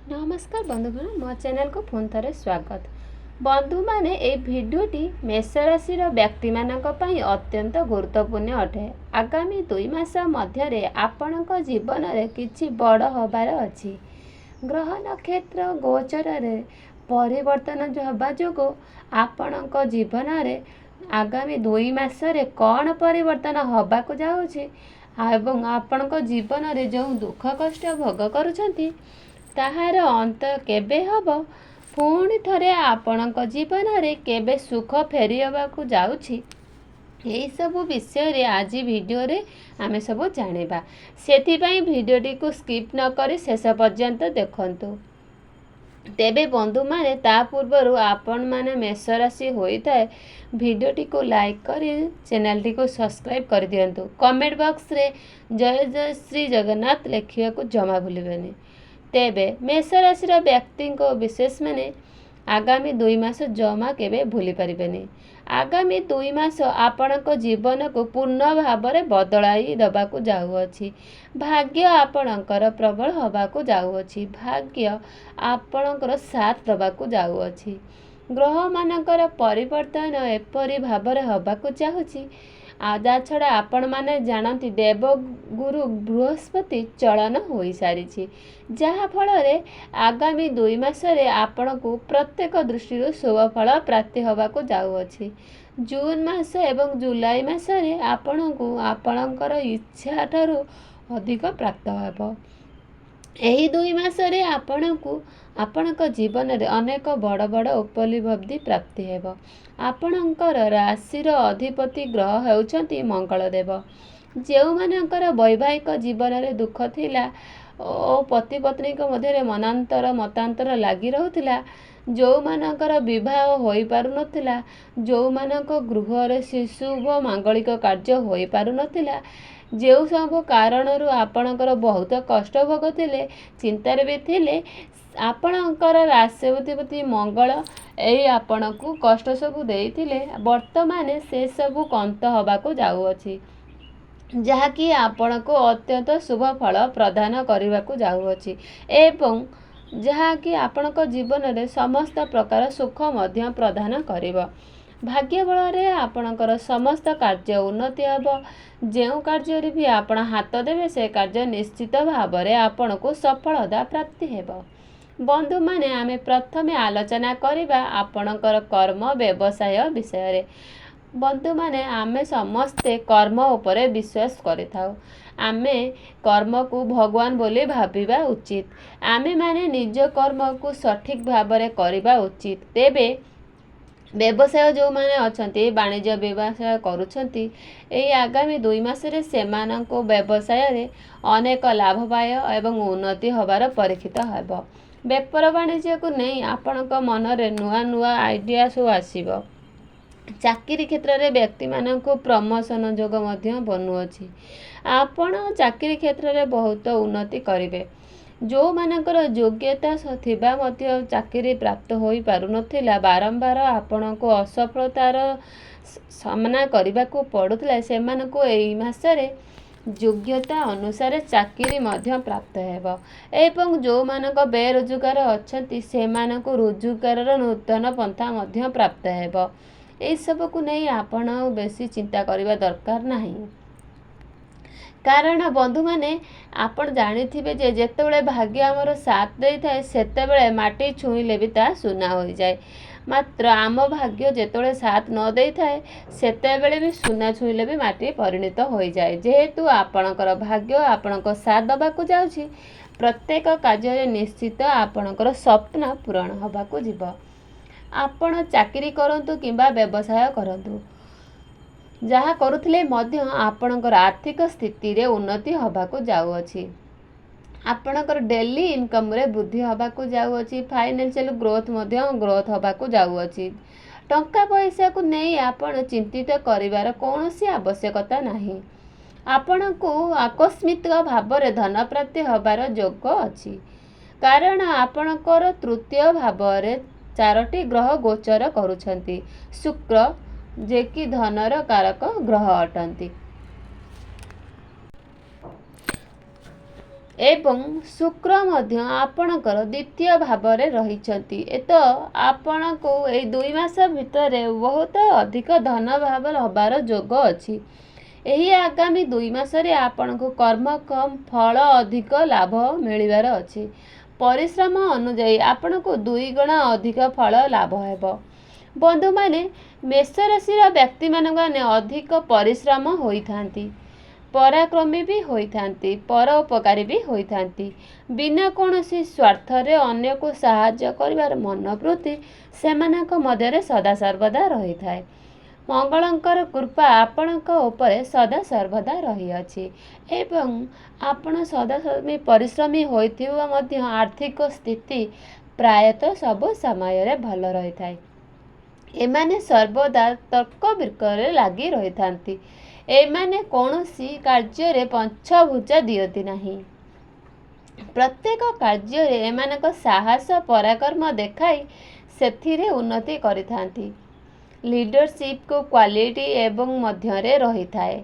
नमस्कार बंधुगण मो चैनल को पुणी थे स्वागत। बंधु माने ए भिडियोटी मेष राशि व्यक्ति मानक पई अत्यंत गुरुत्वपूर्ण अटे। आगामी 2 मास मध्य आपणक जीवन में किछि बड़ हबार अछि। ग्रह नक्षत्र गोचर रे परिवर्तन हवा जोगो आपणक जीवन में आगामी 2 मास कौन परिवर्तन हवा को जाउछि एवं आपणक जीवन में जो दुख कष्ट भोग करुछंती ताहार अंत केबे हब, पुणी थरे आपणक जीवन में केबे सुख फेरी हवाकू जाउछि यही सब विषय रे आज वीडियो रे आमे सब जानिबा। सेथिपाई वीडियोटी को स्किप न करी शेष पर्यंत देखंतु। तेबे बंधु माने ता पूर्वरु आपण माने मेष राशि होइताए वीडियोटी को लाइक करी चैनल टी को सब्सक्राइब कर दियंतु। कमेंट बॉक्स रे जय जय श्री जगन्नाथ लिखिया को जमा भूलिबेनी। तेबे मेष राशि व्यक्ति को विशेष माने आगामी 2 मास जमा केबे भूली परिबेनी। आगामी 2 मास आपणक जीवन को पूर्ण भाव में बदलाई दबाकू जाउअछि। भाग्य आपणकर प्रबल हबाकू जाउअछि। भाग्य आपणकर साथ दबाकू जाउअछि। ग्रह मानकर परिवर्तन एपरी भाव में हबाकू चाहुछि। जा छड़ा आपण माने जानती देवगुरु बृहस्पति चलन हो सारी जहा फल आगामी 2 मास आपण को प्रत्येक दृष्टि शुभ फल प्राप्ति होबाकू जाउअछि। जून मास एवं जुलाई मास आपण को आपणकर इच्छा ठारू अधिक प्राप्त हेब। एही 2 मास आपण को आपणक जीवन में अनेक बड़ बड़ उपलब्धि प्राप्ति हेब। आपणकर राशि अधिपति ग्रह हेउछंती मंगलदेव। जेउ मानकर वैवाहिक जीवन में दुख थिला ओ पति पत्नी मध्य मनांतर मतांतर लगी रहुथिला, जो मानकर विवाह होई पारु नथिला, जो मानक गृह रे शिशुभ मांगलिक कार्य होई पारु नथिला, जो सब कारणरू आपणकर बहुत कष्ट भोग थिले चिंतार भी थिले, आपणकर राशिपति मंगल एई आपण को कष्ट सबू देइथिले वर्तमान से सबू कंत हबाकू जाउअछि, जहाँकि आपण को अत्यंत शुभ फल प्रदान करने जाउअछि एवं जहाँकि आपणक जीवन में समस्त प्रकार सुख मध्य प्रदान करिब। भाग्य बल रे आपणकर समस्त कार्य उन्नति हेब। जो कार्य भी आपण हाथ देवे से कार्य निश्चित भाव में आपण को सफलता प्राप्ति हेब। बंधु माने आमे प्रथमे आलोचना करिबा आपणकर कर्म व्यवसाय विषय रे। बंधु माने आमे समस्ते कर्म उपरे विश्वास करिथाउ। आमे कर्म को भगवान बोली भाबिबा उचित। आमे माने निज कर्म को सठिक भाव में करिबा उचित। तेबे व्यवसाय जो माने अछंती वाणिज्य व्यवसाय करूछंती एई आगामी 2 मास रे सेमानको व्यवसाय रे अनेक लाभपाय एवं उन्नति होबार परीक्षित हेब। बेपार वाणिज्य को नहीं आपणक मन रे नुआ नुआ आइडिया सब आसीबो। चाकरी क्षेत्र में व्यक्ति मानक प्रमोशन जोग मध्य बनुअछि। आपण चाकरी क्षेत्र में बहुत उन्नति करिवे। जो मानकर योग्यता थिबा मध्य चाकरी प्राप्त होई पारु नथिला, बारंबार आपण को असफलतार सामना करने को पड़ुथिला, सेमानको एई मासरे योग्यता अनुसार चाकरी मध्य प्राप्त हेब। एवं जो मानक बेरोजगार अछंती सेमानको रोजगार नूतन पंथा मध्य प्राप्त हेब। एई सब को नहीं आपण बेसी चिंता करबा दरकार नहीं। कारण बंधु माने आपण जानिथिबे जे जेतेबेले भाग्य हमर साथ देई थाए सेतेबेले माटी छुईले भी ता सुना हो जाए। मात्र आम भाग्य जेतेबेले साथ न देई थाए सेतेबेले भी सुना छुईले भी माटी परिणत हो जाए। जेहेतु आपणकर भाग्य आपणक साथ दबाकू जाउछि, प्रत्येक कार्य निश्चित आपणकर स्वप्न पूरण हबाकू जिवो। आपण चाकरी करंतु किंबा व्यवसाय करंतु, जहाँ करुथिले मध्य आपणकर आर्थिक स्थिति रे उन्नति हबाकू जाउअछि। आपणकर डेली इनकम रे वृद्धि हबाकू जाउअछि। फाइनेंशियल ग्रोथ मध्य ग्रोथ हबाकू जाउअछि। टंका पैसा को नहीं आपण चिंतित करिवार कोनोसी आवश्यकता नहीं। आपणको आकस्मिक भाव में धन प्राप्ति हबार योग अछि। कारण आपणकर तृतीय भाव में 4टी ग्रह गोचर करुछंती। शुक्र जे कि धनर कारक ग्रह अटंती। ଏବଂ ଶୁକ୍ର ମଧ୍ୟ ଆପଣଙ୍କର ଦ୍ୱିତୀୟ ଭାବରେ ରହିଛନ୍ତି। ତ ଆପଣଙ୍କୁ ଏଇ 2 ମାସ ଭିତରେ ବହୁତ ଅଧିକ ଧନ ଭାବ ହେବାର ଯୋଗ ଅଛି। ଏହି ଆଗାମୀ 2 ମାସରେ ଆପଣଙ୍କୁ କର୍ମ କମ୍ ଫଳ ଅଧିକ ଲାଭ ମିଳିବାର ଅଛି। ପରିଶ୍ରମ ଅନୁଯାୟୀ ଆପଣଙ୍କୁ 2 ଗୁଣା ଅଧିକ ଫଳ ଲାଭ ହେବ। ବନ୍ଧୁମାନେ, ମେଷ ରାଶିର ବ୍ୟକ୍ତିମାନେ ଅଧିକ ପରିଶ୍ରମ ହୋଇଥାନ୍ତି, ପରାକ୍ରମୀ ବି ହୋଇଥାନ୍ତି, ପରୋପକାରୀ ବି ହୋଇଥାନ୍ତି। ବିନା କୌଣସି ସ୍ୱାର୍ଥରେ ଅନ୍ୟକୁ ସାହାଯ୍ୟ କରିବାର ମନୋବୃତ୍ତି ସେମାନଙ୍କ ମଧ୍ୟରେ ସଦାସର୍ବଦା ରହିଥାଏ। ମଙ୍ଗଳଙ୍କର କୃପା ଆପଣଙ୍କ ଉପରେ ସଦାସର୍ବଦା ରହିଅଛି ଏବଂ ଆପଣ ପରିଶ୍ରମୀ ହୋଇଥିବା ମଧ୍ୟ ଆର୍ଥିକ ସ୍ଥିତି ପ୍ରାୟତଃ ସବୁ ସମୟରେ ଭଲ ରହିଥାଏ। ଏମାନେ ସର୍ବଦା ତର୍କ ବିତର୍କରେ ଲାଗି ରହିଥାନ୍ତି। ଏମାନେ କୌଣସି କାର୍ଯ୍ୟରେ ପଛଘୁଞ୍ଚା ଦିଅନ୍ତି ନାହିଁ। ପ୍ରତ୍ୟେକ କାର୍ଯ୍ୟରେ ଏମାନଙ୍କ ସାହସ ପରାକ୍ରମ ଦେଖାଇ ସେଥିରେ ଉନ୍ନତି କରିଥାନ୍ତି। ଲିଡରସିପ୍ କ୍ୱାଲିଟି ଏବଂ ମଧ୍ୟରେ ରହିଥାଏ।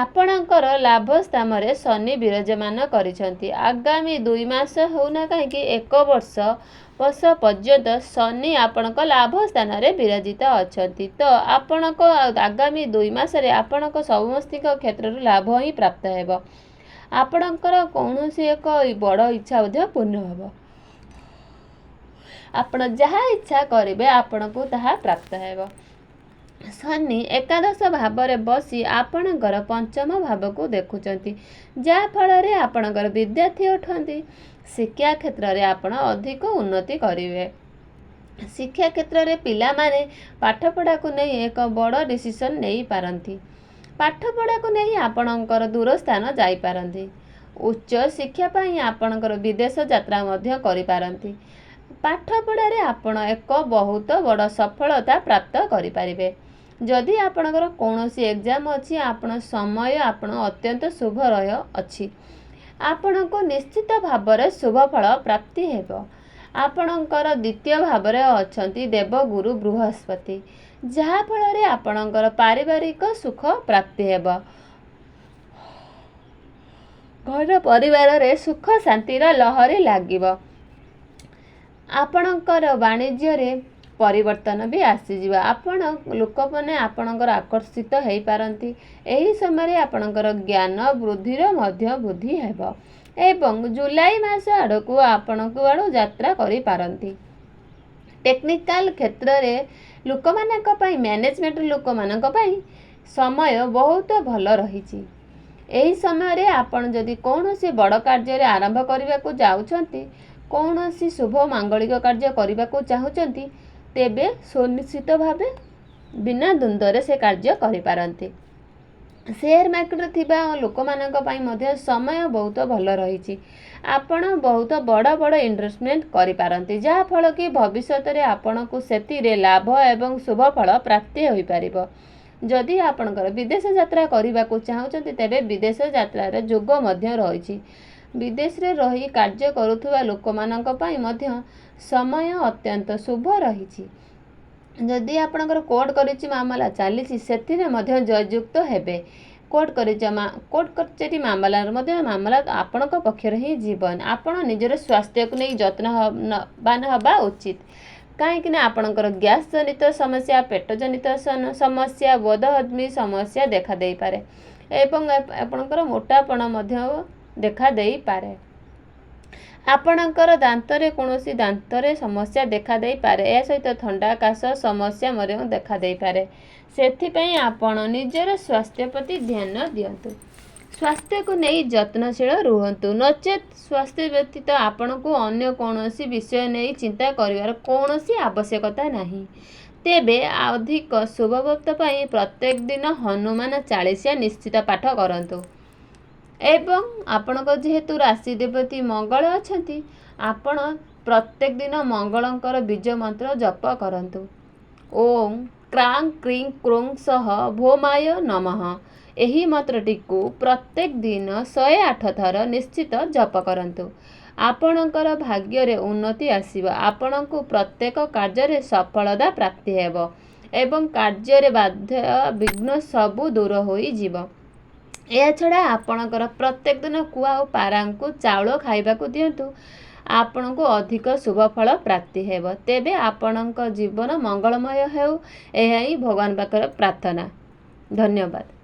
ଆପଣଙ୍କର ଲାଭ ସ୍ଥାନରେ ଶନି ବିରାଜମାନ କରିଛନ୍ତି। ଆଗାମୀ 2 ମାସ ହେଉନା କାହିଁକି 1 ବର୍ଷ ପର୍ଯ୍ୟନ୍ତ ଶନି ଆପଣଙ୍କ ଲାଭ ସ୍ଥାନରେ ବିରାଜିତ ଅଛନ୍ତି। ତ ଆପଣଙ୍କ ଆଗାମୀ 2 ମାସରେ ଆପଣଙ୍କ ସମସ୍ତିଙ୍କ କ୍ଷେତ୍ରରୁ ଲାଭ ହିଁ ପ୍ରାପ୍ତ ହେବ। ଆପଣଙ୍କର କୌଣସି ଏକ ବଡ଼ ଇଚ୍ଛା ମଧ୍ୟ ପୂର୍ଣ୍ଣ ହେବ। ଆପଣ ଯାହା ଇଚ୍ଛା କରିବେ ଆପଣଙ୍କୁ ତାହା ପ୍ରାପ୍ତ ହେବ। ଶନି ଏକାଦଶ ଭାବରେ ବସି ଆପଣଙ୍କର ପଞ୍ଚମ ଭାବକୁ ଦେଖୁଛନ୍ତି, ଯାହାଫଳରେ ଆପଣଙ୍କର ବିଦ୍ୟାର୍ଥୀ ଅଟନ୍ତି। ଶିକ୍ଷା କ୍ଷେତ୍ରରେ ଆପଣ ଅଧିକ ଉନ୍ନତି କରିବେ। ଶିକ୍ଷା କ୍ଷେତ୍ରରେ ପିଲାମାନେ ପାଠପଢ଼ାକୁ ନେଇ ଏକ ବଡ଼ ଡିସିସନ୍ ନେଇପାରନ୍ତି। ପାଠପଢ଼ାକୁ ନେଇ ଆପଣଙ୍କର ଦୂର ସ୍ଥାନ ଯାଇପାରନ୍ତି। ଉଚ୍ଚ ଶିକ୍ଷା ପାଇଁ ଆପଣଙ୍କର ବିଦେଶ ଯାତ୍ରା ମଧ୍ୟ କରିପାରନ୍ତି। ପାଠପଢ଼ାରେ ଆପଣ ଏକ ବହୁତ ବଡ଼ ସଫଳତା ପ୍ରାପ୍ତ କରିପାରିବେ। ଯଦି ଆପଣଙ୍କର କୌଣସି ଏକ୍ଜାମ୍ ଅଛି, ସମୟ ଅତ୍ୟନ୍ତ ଶୁଭ ଅଛି। ଆପଣଙ୍କୁ ନିଶ୍ଚିତ ଭାବରେ ଶୁଭଫଳ ପ୍ରାପ୍ତି ହେବ। ଆପଣଙ୍କର ଦ୍ୱିତୀୟ ଭାବରେ ଅଛନ୍ତି ଦେବଗୁରୁ ବୃହସ୍ପତି, ଯାହାଫଳରେ ଆପଣଙ୍କର ପାରିବାରିକ ସୁଖ ପ୍ରାପ୍ତି ହେବ। ଘର ପରିବାରରେ ସୁଖ ଶାନ୍ତିର ଲହରୀ ଲାଗିବ। ଆପଣଙ୍କର ବାଣିଜ୍ୟରେ ପରିବର୍ତ୍ତନ ବି ଆସିଯିବ। ଲୋକମାନେ ଆପଣଙ୍କର ଆକର୍ଷିତ ହୋଇପାରନ୍ତି। ଏହି ସମୟରେ ଆପଣଙ୍କର ଜ୍ଞାନ ବୃଦ୍ଧିର ମଧ୍ୟ ବୃଦ୍ଧି ହେବ ଏବଂ ଜୁଲାଇ ମାସ ଆଡ଼କୁ ଆଡ଼ୁ ଯାତ୍ରା କରିପାରନ୍ତି। ଟେକ୍ନିକାଲ କ୍ଷେତ୍ରରେ ଲୋକମାନଙ୍କ ପାଇଁ ମ୍ୟାନେଜମେଣ୍ଟ ଲୋକମାନଙ୍କ ପାଇଁ ସମୟ ବହୁତ ଭଲ ରହିଛି। ଏହି ସମୟରେ ଆପଣ ଯଦି କୌଣସି ବଡ଼ କାର୍ଯ୍ୟରେ ଆରମ୍ଭ କରିବାକୁ ଯାଉଛନ୍ତି, କୌଣସି ଶୁଭ ମାଙ୍ଗଳିକ କାର୍ଯ୍ୟ କରିବାକୁ ଚାହୁଁଛନ୍ତି, ତେବେ ସୁନିଶ୍ଚିତ ଭାବେ ବିନା ଦ୍ୱନ୍ଦ୍ୱରେ ସେ କାର୍ଯ୍ୟ କରିପାରନ୍ତି। ସେୟାର ମାର୍କେଟରେ ଥିବା ଲୋକମାନଙ୍କ ପାଇଁ ମଧ୍ୟ ସମୟ ବହୁତ ଭଲ ରହିଛି। ଆପଣ ବହୁତ ବଡ଼ ବଡ଼ ଇନଭେଷ୍ଟମେଣ୍ଟ କରିପାରନ୍ତି, ଯାହାଫଳରେ କି ଭବିଷ୍ୟତରେ ଆପଣଙ୍କୁ ସେଥିରେ ଲାଭ ଏବଂ ଶୁଭଫଳ ପ୍ରାପ୍ତି ହୋଇପାରିବ। ଯଦି ଆପଣଙ୍କର ବିଦେଶ ଯାତ୍ରା କରିବାକୁ ଚାହୁଁଛନ୍ତି, ତେବେ ବିଦେଶ ଯାତ୍ରାର ଯୋଗ ମଧ୍ୟ ରହିଛି। ବିଦେଶରେ ରହି କାର୍ଯ୍ୟ କରୁଥିବା ଲୋକମାନଙ୍କ ପାଇଁ ମଧ୍ୟ ସମୟ ଅତ୍ୟନ୍ତ ଶୁଭ ରହିଛି। ଯଦି ଆପଣଙ୍କର କୋର୍ଟ କଚେରୀ ମାମଲା ଚାଲିଛି, ସେଥିରେ ମଧ୍ୟ ଜୟଯୁକ୍ତ ହେବେ। କୋର୍ଟ କଚେରୀ ମାମଲାର ମଧ୍ୟ ମାମଲା ଆପଣଙ୍କ ପକ୍ଷରେ ହିଁ ଯିବନି। ଆପଣ ନିଜର ସ୍ୱାସ୍ଥ୍ୟକୁ ନେଇ ଯତ୍ନବାନ ହେବା ଉଚିତ, କାହିଁକି ନା ଆପଣଙ୍କର ଗ୍ୟାସ୍ ଜନିତ ସମସ୍ୟା, ପେଟ ଜନିତ ସମସ୍ୟା, ବଦହଜମି ସମସ୍ୟା ଦେଖାଦେଇପାରେ ଏବଂ ଆପଣଙ୍କର ମୋଟାପଣ ମଧ୍ୟ ଦେଖାଦେଇପାରେ। ଆପଣଙ୍କର କୌଣସି ଦାନ୍ତରେ ସମସ୍ୟା ଦେଖାଦେଇପାରେ। ଏହା ସହିତ ଥଣ୍ଡା କାଶ ସମସ୍ୟା ମଧ୍ୟ ଦେଖାଦେଇପାରେ। ସେଥିପାଇଁ ଆପଣ ନିଜର ସ୍ୱାସ୍ଥ୍ୟ ପ୍ରତି ଧ୍ୟାନ ଦିଅନ୍ତୁ। ସ୍ୱାସ୍ଥ୍ୟକୁ ନେଇ ଯତ୍ନଶୀଳ ରୁହନ୍ତୁ, ନଚେତ୍ ସ୍ୱାସ୍ଥ୍ୟ ବ୍ୟତୀତ ଆପଣଙ୍କୁ ଅନ୍ୟ କୌଣସି ବିଷୟ ନେଇ ଚିନ୍ତା କରିବାର କୌଣସି ଆବଶ୍ୟକତା ନାହିଁ। ତେବେ ଅଧିକ ଶୁଭପ୍ରାପ୍ତି ପାଇଁ ପ୍ରତ୍ୟେକ ଦିନ ହନୁମାନ ଚାଳିଶା ନିଶ୍ଚିତ ପାଠ କରନ୍ତୁ ଏବଂ ଆପଣଙ୍କ ଯେହେତୁ ରାଶି ଦେବତୀ ମଙ୍ଗଳ ଅଛନ୍ତି, ଆପଣ ପ୍ରତ୍ୟେକ ଦିନ ମଙ୍ଗଳଙ୍କର ବୀଜ ମନ୍ତ୍ର ଜପ କରନ୍ତୁ। ଓଁ କ୍ରାଂ କ୍ରିଂ କ୍ରୋଂ ସହ ଭୌମାୟ ନମଃ। ଏହି ମନ୍ତ୍ରଟିକୁ ପ୍ରତ୍ୟେକ ଦିନ 108 ଥର ନିଶ୍ଚିତ ଜପ କରନ୍ତୁ। ଆପଣଙ୍କର ଭାଗ୍ୟରେ ଉନ୍ନତି ଆସିବ। ଆପଣଙ୍କୁ ପ୍ରତ୍ୟେକ କାର୍ଯ୍ୟରେ ସଫଳତା ପ୍ରାପ୍ତି ହେବ ଏବଂ କାର୍ଯ୍ୟରେ ବାଧା ବିଘ୍ନ ସବୁ ଦୂର ହୋଇଯିବ। ଏହାଛଡ଼ା ଆପଣଙ୍କର ପ୍ରତ୍ୟେକ ଦିନ କୁଆ ଓ ପାରାଙ୍କୁ ଚାଉଳ ଖାଇବାକୁ ଦିଅନ୍ତୁ। ଆପଣଙ୍କୁ ଅଧିକ ଶୁଭ ଫଳ ପ୍ରାପ୍ତି ହେବ। ତେବେ ଆପଣଙ୍କ ଜୀବନ ମଙ୍ଗଳମୟ ହେଉ, ଏହା ହିଁ ଭଗବାନ ପାଖରେ ପ୍ରାର୍ଥନା। ଧନ୍ୟବାଦ।